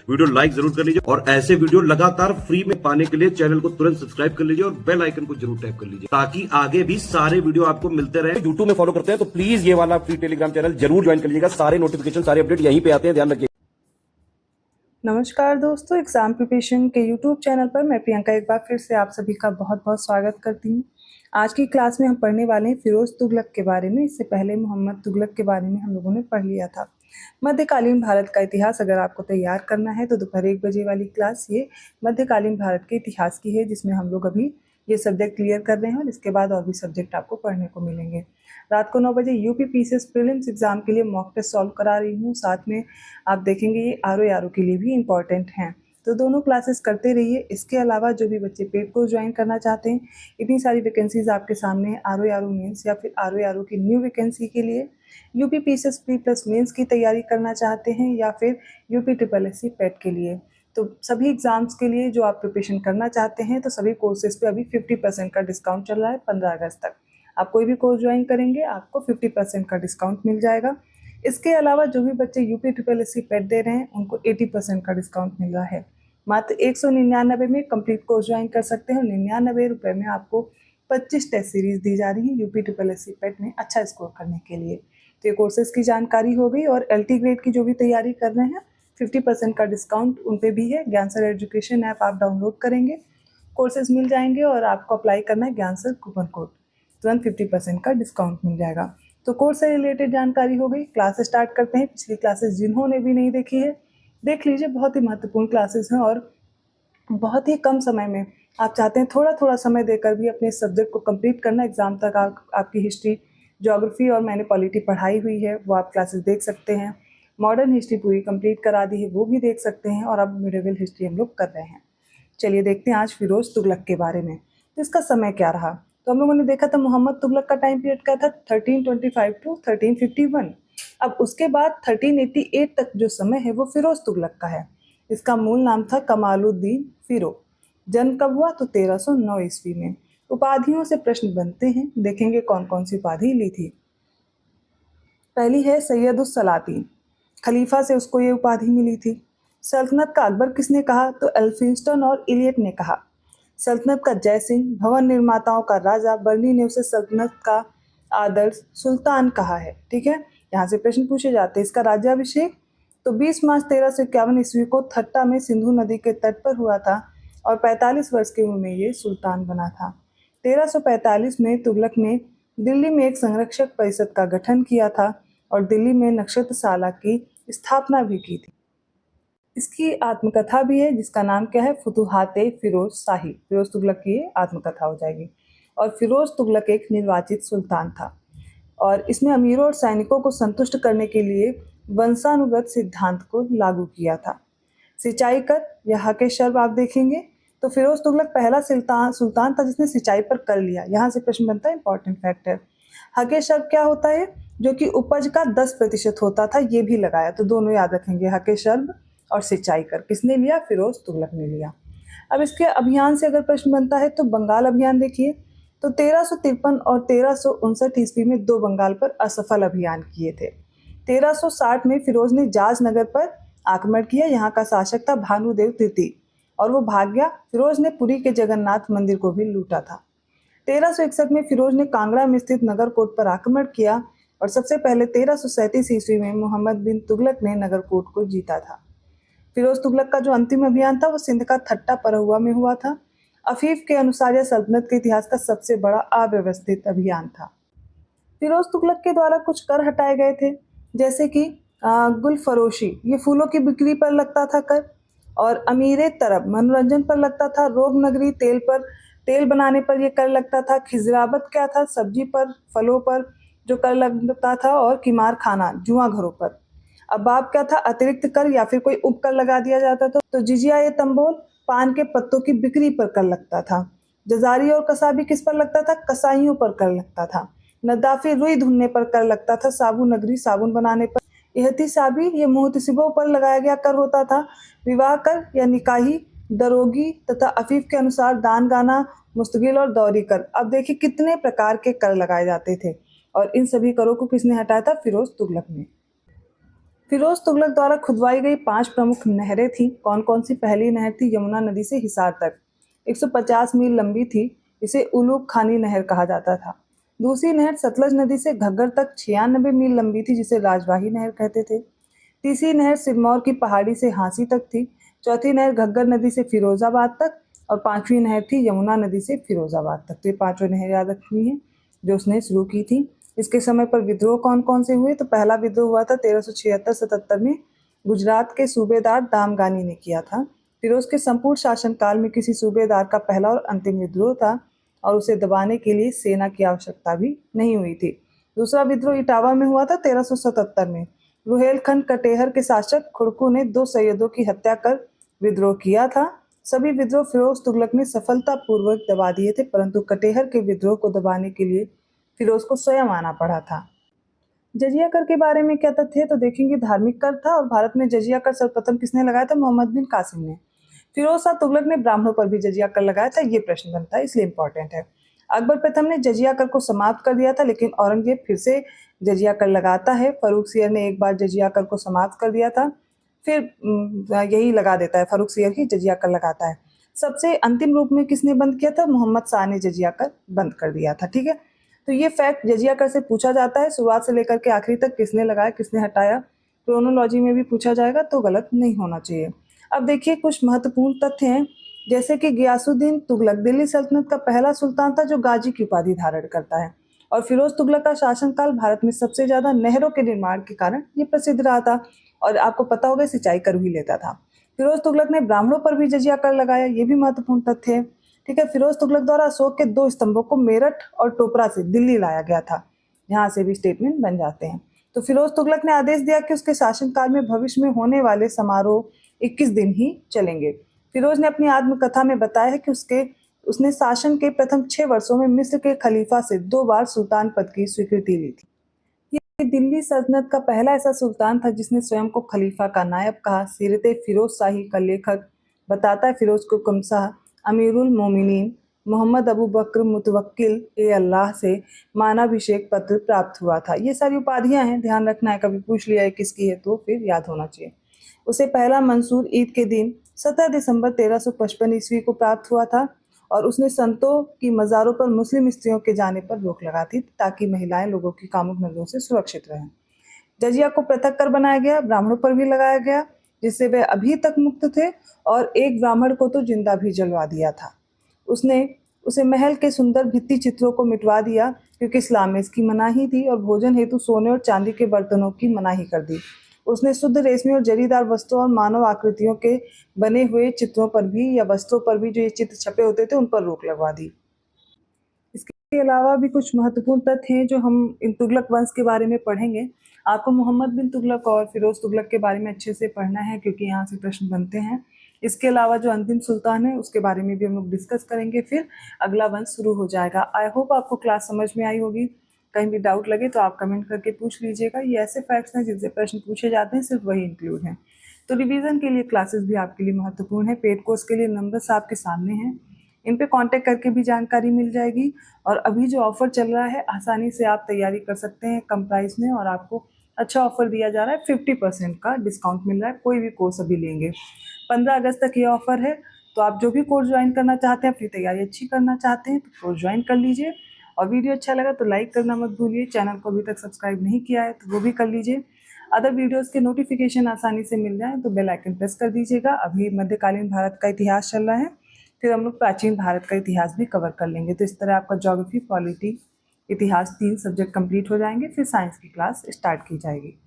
Video like जरूर कर लीजिए और ऐसे वीडियो लगातार फ्री में पाने के लिए चैनल को तुरंत सब्सक्राइब कर लीजिए और बेल आइकन को जरूर टैप कर लीजिए ताकि आगे भी सारे वीडियो आपको मिलते रहे। यूट्यूब में फॉलो करते हैं तो प्लीज ये वाला फ्री टेलीग्राम चैनल जरूर ज्वाइन कर लीजिएगा। सारे नोटिफिकेशन सारे अपडेट यहीं पे आते हैं, ध्यान रखिए। नमस्कार दोस्तों, एग्जाम प्रिपरेशन के यूट्यूब चैनल पर मैं प्रियंका एक बार फिर से आप सभी का बहुत बहुत स्वागत करती हूँ। आज की क्लास में हम पढ़ने वाले हैं फिरोज तुगलक के बारे में। इससे पहले मोहम्मद तुगलक के बारे में हम लोगों ने पढ़ लिया था। मध्यकालीन भारत का इतिहास अगर आपको तैयार करना है तो दोपहर 1 बजे वाली क्लास ये मध्यकालीन भारत के इतिहास की है, जिसमें हम लोग अभी ये सब्जेक्ट क्लियर कर रहे हैं और इसके बाद और भी सब्जेक्ट आपको पढ़ने को मिलेंगे। रात को 9 बजे यूपी पीसीएस प्रीलिम्स एग्जाम के लिए मॉक टेस्ट सॉल्व करा रही हूँ। साथ में आप देखेंगे ये आरओ के लिए भी इम्पॉर्टेंट हैं, तो दोनों क्लासेस करते रहिए। इसके अलावा जो भी बच्चे पेड कोर्स ज्वाइन करना चाहते हैं, इतनी सारी वैकेंसीज आपके सामने हैं। आरओ मेंस या फिर आरओ की न्यू वैकेंसी के लिए, UP PCS pre plus mains की तैयारी करना चाहते हैं या फिर यूपी SSC पेट के लिए, तो सभी एग्जाम्स के लिए जो आप प्रिपरेशन करना चाहते हैं तो सभी कोर्सेज पे अभी 50% का डिस्काउंट चल रहा है। 15 अगस्त तक आप कोई भी कोर्स ज्वाइन करेंगे आपको 50% का डिस्काउंट मिल जाएगा। इसके अलावा जो भी बच्चे यूपी SSC पेट दे रहे हैं उनको 80% का डिस्काउंट मिल रहा है। मात्र 199 में कंप्लीट कोर्स ज्वाइन कर सकते हैं और 99 रुपये में आपको 25 टेस्ट सीरीज दी जा रही है यूपी SSC पेट में अच्छा स्कोर करने के लिए। तो ये कोर्सेज की जानकारी हो गई। और LT ग्रेड की जो भी तैयारी कर रहे हैं 50% का डिस्काउंट उन पे भी है। ज्ञानसर एजुकेशन ऐप आप डाउनलोड करेंगे, कोर्सेज मिल जाएंगे और आपको अप्लाई करना है ज्ञानसर कूपन कोड, तुरंत 50% का डिस्काउंट मिल जाएगा। तो कोर्स से रिलेटेड जानकारी हो गई। क्लास स्टार्ट करते हैं। पिछली क्लासेस जिन्होंने भी नहीं देखी है देख लीजिए, बहुत ही महत्वपूर्ण क्लासेस हैं और बहुत ही कम समय में आप चाहते हैं थोड़ा थोड़ा समय देकर भी अपने सब्जेक्ट को कंप्लीट करना। एग्जाम तक आपकी हिस्ट्री, ज्योग्राफी और मैंने पॉलिटी पढ़ाई हुई है वो आप क्लासेस देख सकते हैं। मॉडर्न हिस्ट्री पूरी कंप्लीट करा दी है वो भी देख सकते हैं और अब मिडिवल हिस्ट्री हम लोग कर रहे हैं। चलिए देखते हैं आज फिरोज तुगलक के बारे में। तो इसका समय क्या रहा, तो हम लोगों ने देखा था मोहम्मद तुगलक का टाइम पीरियड क्या था, 1325 टू 1351। अब उसके बाद 1388 तक जो समय है वो फिरोज तुगलक का है। इसका मूल नाम था कमालुद्दीन फिरोज। जन्म कब हुआ, तो 1309 ईस्वी में। उपाधियों से प्रश्न बनते हैं, देखेंगे कौन कौन सी उपाधि ली थी। पहली है सैयदुस सलातीन, खलीफा से उसको ये उपाधि मिली थी। सल्तनत का अकबर किसने कहा, तो एल्फिंस्टन और इलियट ने कहा। सल्तनत का जय सिंह, भवन निर्माताओं का राजा, बर्नी ने उसे सल्तनत का आदर्श सुल्तान कहा है। ठीक है, यहाँ से प्रश्न पूछे जाते हैं। इसका राज्याभिषेक तो 20 मार्च 1351 ईस्वी को थट्टा में सिंधु नदी के तट पर हुआ था और 45 वर्ष की उम्र में ये सुल्तान बना था। 1345 में तुगलक ने दिल्ली में एक संरक्षक परिषद का गठन किया था और दिल्ली में नक्षत्रशाला की स्थापना भी की थी। इसकी आत्मकथा भी है जिसका नाम क्या है, फुतुहाते फिरोज शाही। फिरोज तुगलक की आत्मकथा हो जाएगी। और फिरोज तुगलक एक निर्वाचित सुल्तान था और इसने अमीरों और सैनिकों को संतुष्ट करने के लिए वंशानुगत सिद्धांत को लागू किया था। सिंचाई कर या हके शर्ब आप देखेंगे तो फिरोज तुगलक पहला सुल्तान था जिसने सिंचाई पर कर लिया। यहाँ से प्रश्न बनता है, इंपॉर्टेंट फैक्ट है। हके शर्ब क्या होता है, जो कि उपज का 10% होता था, ये भी लगाया। तो दोनों याद रखेंगे, हके शर्ब और सिंचाई कर किसने लिया, फिरोज तुगलक ने लिया। अब इसके अभियान से अगर प्रश्न बनता है तो बंगाल अभियान देखिए, तो 1353 और 1359 ईस्वी में 2 बंगाल पर असफल अभियान किए थे। 1360 में फिरोज ने जाज नगर पर आक्रमण किया। यहाँ का शासक था भानुदेव तृतीय और वो भाग गया। फिरोज ने पुरी के जगन्नाथ मंदिर को भी लूटा था। 1361 में फिरोज ने कांगड़ा में स्थित नगरकोट पर आक्रमण किया और सबसे पहले 1337 ईस्वी में मोहम्मद बिन तुगलक ने नगरकोट को जीता था। फिरोज तुगलक का जो अंतिम अभियान था वो सिंध का थट्टा परहुआ में हुआ था। अफीफ के अनुसार यह सल्तनत के इतिहास का सबसे बड़ा अव्यवस्थित अभियान था। फिरोज तुगलक के द्वारा कुछ कर हटाए गए थे, जैसे कि गुल फरोशी, ये फूलों की बिक्री पर लगता था कर, और अमीरे तरब मनोरंजन पर लगता था। रोग नगरी तेल बनाने पर यह कर लगता था। खिजराबत क्या था, सब्जी पर, फलों पर जो कर लगता था। और किमार खाना, जुआ घरों पर। अबाब क्या था, अतिरिक्त कर या फिर कोई उपकर लगा दिया जाता था। तो जिजिया ये तंबोल, पान के पत्तों की बिक्री पर कर लगता था। जजारी और कसाबी किस पर लगता था, कसाईयों पर कर लगता था। नदाफी रुई धुनने पर कर लगता था। साबुन नगरी साबुन बनाने पर। एहतिसाबी ये मुहतसिबों पर लगाया गया कर होता था। विवाह कर या निकाही, दरोगी तथा अफीफ के अनुसार दान गाना, मुस्तगिल और दौरी कर। अब देखिए कितने प्रकार के कर लगाए जाते थे और इन सभी करों को किसने हटाया था, फिरोज तुगलक ने। फिरोज तुगलक द्वारा खुदवाई गई 5 प्रमुख नहरें थी। कौन कौन सी? पहली नहर थी यमुना नदी से हिसार तक, 150 मील लंबी थी, इसे उलूग खानी नहर कहा जाता था। दूसरी नहर सतलज नदी से घग्गर तक 96 मील लंबी थी, जिसे राजवाही नहर कहते थे। तीसरी नहर सिरमौर की पहाड़ी से हांसी तक थी। चौथी नहर घग्गर नदी से फिरोजाबाद तक और 5वीं नहर थी यमुना नदी से फिरोजाबाद तक। तो ये 5 नहर याद रखनी है जो उसने शुरू की थी। इसके समय पर विद्रोह कौन कौन से हुए? तो पहला विद्रोह हुआ था 1376-77 में, गुजरात के सूबेदार दामगानी ने किया था। फिरोज के संपूर्ण शासनकाल में किसी सूबेदार का पहला और अंतिम विद्रोह था और उसे दबाने के लिए सेना की आवश्यकता भी नहीं हुई थी। दूसरा विद्रोह इटावा में हुआ था 1377 में। रुहेलखंड कटेहर के शासक खुड़कू ने 2 सैयदों की हत्या कर विद्रोह किया था। सभी विद्रोह फिरोज तुगलक ने सफलतापूर्वक दबा दिए थे, परंतु कटेहर के विद्रोह को दबाने के लिए फिरोज को स्वयं आना पड़ा था। जजिया कर के बारे में क्या तथ्य है? तो देखेंगे धार्मिक कर था और भारत में जजिया कर सर्वप्रथम किसने लगाया था? मोहम्मद बिन कासिम ने। फिरोज शाह तुगलक ने ब्राह्मणों पर भी जजिया कर लगाया था, ये प्रश्न बनता है, इसलिए इंपॉर्टेंट है। अकबर प्रथम ने जजिया कर को समाप्त कर दिया था, लेकिन औरंगजेब फिर से जजिया कर लगाता है। फर्रुख सियर ने एक बार जजिया कर को समाप्त कर दिया था, फिर यही लगा देता है, फर्रुख सियर ही जजिया कर लगाता है। सबसे अंतिम रूप में किसने बंद किया था? मोहम्मद शाह ने जजिया कर बंद कर दिया था। ठीक है, तो ये फैक्ट जजिया कर से पूछा जाता है, शुरुआत से लेकर के आखिरी तक किसने लगाया किसने हटाया, क्रोनोलॉजी में भी पूछा जाएगा, तो गलत नहीं होना चाहिए। अब देखिए कुछ महत्वपूर्ण तथ्य हैं, जैसे कि गियासुद्दीन तुगलक दिल्ली सल्तनत का पहला सुल्तान था जो गाजी की उपाधि धारण करता है, और फिरोज तुगलक का शासनकाल भारत में सबसे ज्यादा नहरों के निर्माण के कारण ये प्रसिद्ध रहा था, और आपको पता होगा सिंचाई कर भी लेता था। फिरोज तुगलक ने ब्राह्मणों पर भी जजिया कर लगाया, ये भी महत्वपूर्ण तथ्य है। ठीक है, फिरोज तुगलक द्वारा अशोक के 2 स्तंभों को मेरठ और टोपरा से दिल्ली लाया गया था, यहाँ से भी स्टेटमेंट बन जाते हैं। तो फिरोज तुगलक ने आदेश दिया कि उसके शासनकाल में भविष्य में होने वाले समारोह 21 दिन ही चलेंगे। फिरोज ने अपनी आत्मकथा में बताया है कि उसने शासन के प्रथम 6 वर्षों में मिस्र के खलीफा से 2 बार सुल्तान पद की स्वीकृति ली थी। ये दिल्ली सल्तनत का पहला ऐसा सुल्तान था जिसने स्वयं को खलीफा का नायब कहा। सीरत फिरोज शाही का लेखक बताता है फिरोज को कमशाह अमीरुल मोमिनीन मोहम्मद अबू बकर मुतवक्किल ए अल्लाह से मानाभिषेक पत्र प्राप्त हुआ था। ये सारी उपाधियां हैं, ध्यान रखना है, कभी पूछ लिया है किसकी है तो फिर याद होना चाहिए। उसे पहला मंसूर ईद के दिन 17 दिसंबर 1355 ईस्वी को प्राप्त हुआ था, और उसने संतों की मज़ारों पर मुस्लिम स्त्रियों के जाने पर रोक लगा थी ताकि महिलाएं लोगों की कामुक नजरों से सुरक्षित रहें। जजिया को पृथक कर बनाया गया, ब्राह्मणों पर भी लगाया गया जिससे वे अभी तक मुक्त थे, और एक ब्राह्मण को तो जिंदा भी जलवा दिया था। उसे महल के सुंदर भित्ति चित्रों को मिटवा दिया क्योंकि इस्लाम में इसकी मनाही थी, और भोजन हेतु सोने और चांदी के बर्तनों की मनाही कर दी। उसने शुद्ध रेशमी और जरीदार वस्त्रों और मानव आकृतियों के बने हुए चित्रों पर भी या वस्त्रों पर भी जो ये चित्र छपे होते थे उन पर रोक लगवा दी। इसके अलावा भी कुछ महत्वपूर्ण तथ्य हैं जो हम इन तुगलक वंश के बारे में पढ़ेंगे। आपको मोहम्मद बिन तुगलक और फिरोज तुगलक के बारे में अच्छे से पढ़ना है क्योंकि यहाँ से प्रश्न बनते हैं। इसके अलावा जो अंतिम सुल्तान है उसके बारे में भी हम लोग डिस्कस करेंगे, फिर अगला वंश शुरू हो जाएगा। आई होप आपको क्लास समझ में आई होगी। कहीं भी डाउट लगे तो आप कमेंट करके पूछ लीजिएगा। ये ऐसे फैक्ट्स हैं जिनसे प्रश्न पूछे जाते हैं, सिर्फ वही इंक्लूड हैं। तो रिवीजन के लिए क्लासेस भी आपके लिए महत्वपूर्ण है। पेड कोर्स के लिए नंबर्स आपके सामने हैं, इन पे कांटेक्ट करके भी जानकारी मिल जाएगी। और अभी जो ऑफर चल रहा है आसानी से आप तैयारी कर सकते हैं कम प्राइस में, और आपको अच्छा ऑफर दिया जा रहा है, 50% का डिस्काउंट मिल रहा है कोई भी कोर्स अभी लेंगे। 15 अगस्त तक ये ऑफर है, तो आप जो भी कोर्स ज्वाइन करना चाहते हैं, अपनी तैयारी अच्छी करना चाहते हैं तो कोर्स ज्वाइन कर लीजिए। और वीडियो अच्छा लगा तो लाइक करना मत भूलिए। चैनल को अभी तक सब्सक्राइब नहीं किया है तो वो भी कर लीजिए। अदर वीडियोस के नोटिफिकेशन आसानी से मिल जाए तो बेल आइकन प्रेस कर दीजिएगा। अभी मध्यकालीन भारत का इतिहास चल रहा है, फिर हम लोग प्राचीन भारत का इतिहास भी कवर कर लेंगे। तो इस तरह आपका ज्योग्राफी, पॉलिटी, इतिहास 3 सब्जेक्ट कंप्लीट हो जाएंगे, फिर साइंस की क्लास स्टार्ट की जाएगी।